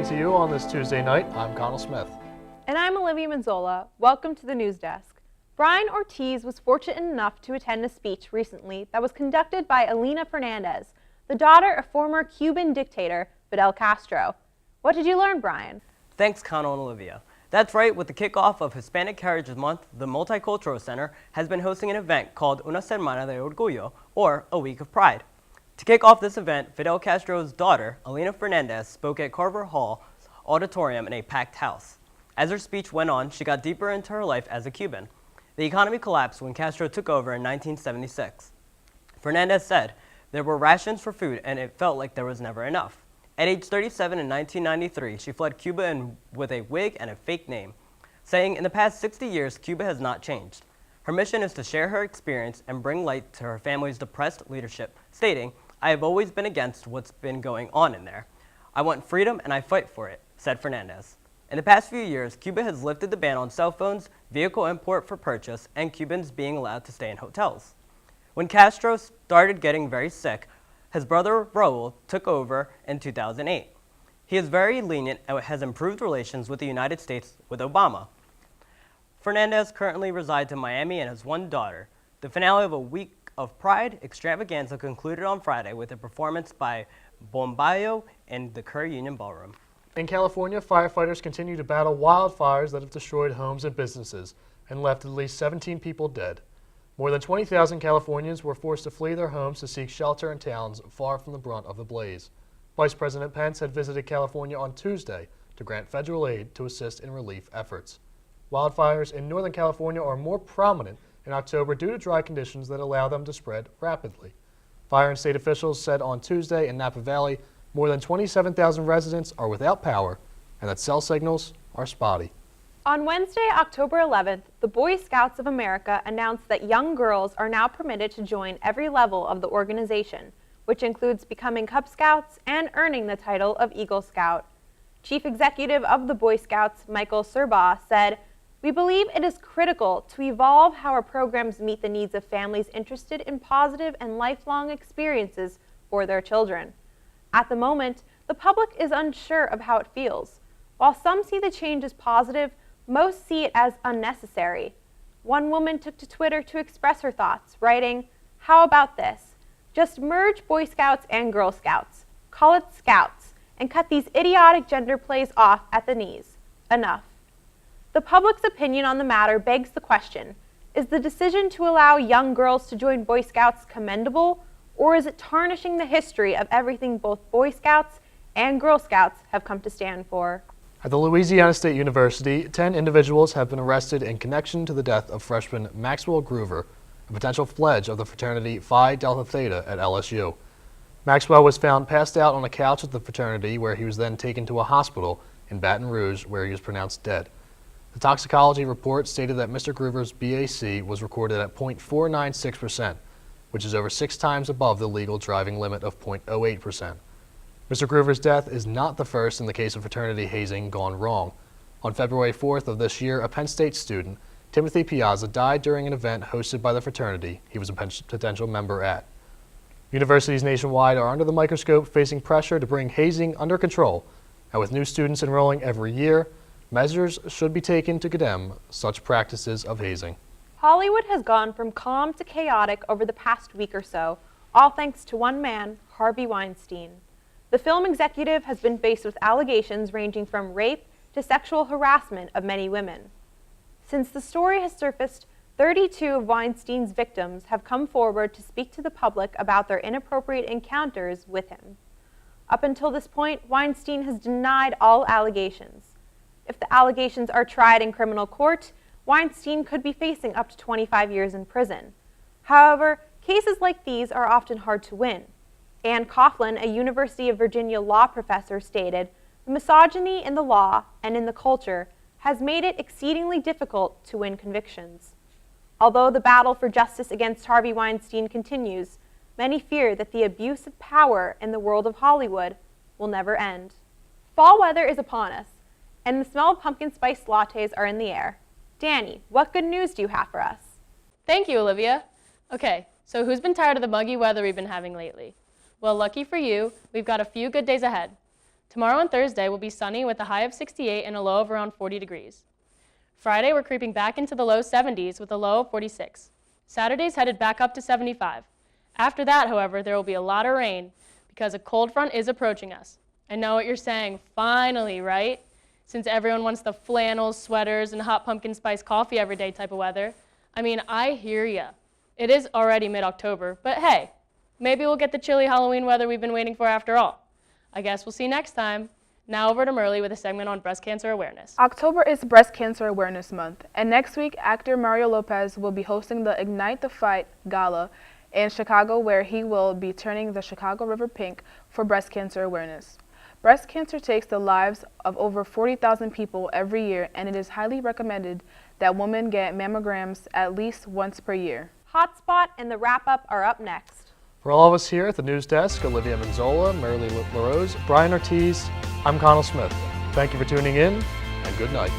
Reporting to you on this Tuesday night, I'm Conall Smith. And I'm Olivia Minzola. Welcome to the news desk. Brian Ortiz was fortunate enough to attend a speech recently that was conducted by Elena Fernandez, the daughter of former Cuban dictator Fidel Castro. What did you learn, Brian? Thanks, Conall and Olivia. That's right, with the kickoff of Hispanic Heritage Month, the Multicultural Center has been hosting an event called Una Semana de Orgullo, or a Week of Pride. To kick off this event, Fidel Castro's daughter, Elena Fernandez, spoke at Carver Hall Auditorium in a packed house. As her speech went on, she got deeper into her life as a Cuban. The economy collapsed when Castro took over in 1976. Fernandez said, "There were rations for food and it felt like there was never enough." At age 37 in 1993, she fled Cuba with a wig and a fake name, saying, "In the past 60 years, Cuba has not changed." Her mission is to share her experience and bring light to her family's depressed leadership, stating, "I have always been against what's been going on in there. I want freedom and I fight for it," said Fernandez. In the past few years, Cuba has lifted the ban on cell phones, vehicle import for purchase, and Cubans being allowed to stay in hotels. When Castro started getting very sick, his brother Raul took over in 2008. He is very lenient and has improved relations with the United States with Obama. Fernandez currently resides in Miami and has one daughter. The finale of a Week of Pride extravaganza concluded on Friday with a performance by Bombayo in the Kerr Union Ballroom. In California, firefighters continue to battle wildfires that have destroyed homes and businesses and left at least 17 people dead. More than 20,000 Californians were forced to flee their homes to seek shelter in towns far from the brunt of the blaze. Vice President Pence had visited California on Tuesday to grant federal aid to assist in relief efforts. Wildfires in Northern California are more prominent in October due to dry conditions that allow them to spread rapidly. Fire and state officials said on Tuesday in Napa Valley more than 27,000 residents are without power and that cell signals are spotty. On Wednesday, October 11th, the Boy Scouts of America announced that young girls are now permitted to join every level of the organization, which includes becoming Cub Scouts and earning the title of Eagle Scout. Chief Executive of the Boy Scouts, Michael Serbaugh, said, "We believe it is critical to evolve how our programs meet the needs of families interested in positive and lifelong experiences for their children. At the moment, the public is unsure of how it feels. While some see the change as positive, most see it as unnecessary." One woman took to Twitter to express her thoughts, writing, "How about this? Just merge Boy Scouts and Girl Scouts. Call it Scouts, and cut these idiotic gender plays off at the knees. Enough." The public's opinion on the matter begs the question, is the decision to allow young girls to join Boy Scouts commendable, or is it tarnishing the history of everything both Boy Scouts and Girl Scouts have come to stand for? At the Louisiana State University, 10 individuals have been arrested in connection to the death of freshman Maxwell Groover, a potential pledge of the fraternity Phi Delta Theta at LSU. Maxwell was found passed out on a couch at the fraternity, where he was then taken to a hospital in Baton Rouge, where he was pronounced dead. The toxicology report stated that Mr. Groover's BAC was recorded at 0.496%, which is over 6 times above the legal driving limit of 0.08%. Mr. Groover's death is not the first in the case of fraternity hazing gone wrong. On February 4th of this year, a Penn State student, Timothy Piazza, died during an event hosted by the fraternity he was a potential member at. Universities nationwide are under the microscope, facing pressure to bring hazing under control, and with new students enrolling every year, measures should be taken to condemn such practices of hazing. Hollywood has gone from calm to chaotic over the past week or so, all thanks to one man, Harvey Weinstein. The film executive has been faced with allegations ranging from rape to sexual harassment of many women. Since the story has surfaced, 32 of Weinstein's victims have come forward to speak to the public about their inappropriate encounters with him. Up until this point, Weinstein has denied all allegations. If the allegations are tried in criminal court, Weinstein could be facing up to 25 years in prison. However, cases like these are often hard to win. Ann Coughlin, a University of Virginia law professor, stated, "The misogyny in the law and in the culture has made it exceedingly difficult to win convictions." Although the battle for justice against Harvey Weinstein continues, many fear that the abuse of power in the world of Hollywood will never end. Fall weather is upon us, and the smell of pumpkin spice lattes are in the air. Danny, what good news do you have for us? Thank you, Olivia. Okay, so who's been tired of the muggy weather we've been having lately? Well, lucky for you, we've got a few good days ahead. Tomorrow and Thursday will be sunny with a high of 68 and a low of around 40 degrees. Friday, we're creeping back into the low 70s with a low of 46. Saturday's headed back up to 75. After that, however, there will be a lot of rain because a cold front is approaching us. I know what you're saying, finally, right? Since everyone wants the flannels, sweaters, and hot pumpkin spice coffee every day type of weather. I mean, I hear ya. It is already mid-October, but hey, maybe we'll get the chilly Halloween weather we've been waiting for after all. I guess we'll see next time. Now over to Mirlie with a segment on breast cancer awareness. October is Breast Cancer Awareness Month, and next week, actor Mario Lopez will be hosting the Ignite the Fight Gala in Chicago, where he will be turning the Chicago River pink for breast cancer awareness. Breast cancer takes the lives of over 40,000 people every year, and it is highly recommended that women get mammograms at least once per year. Hotspot and the wrap-up are up next. For all of us here at the news desk, Olivia Minzola, Mirlie Larose, Brian Ortiz, I'm Conall Smith. Thank you for tuning in, and good night.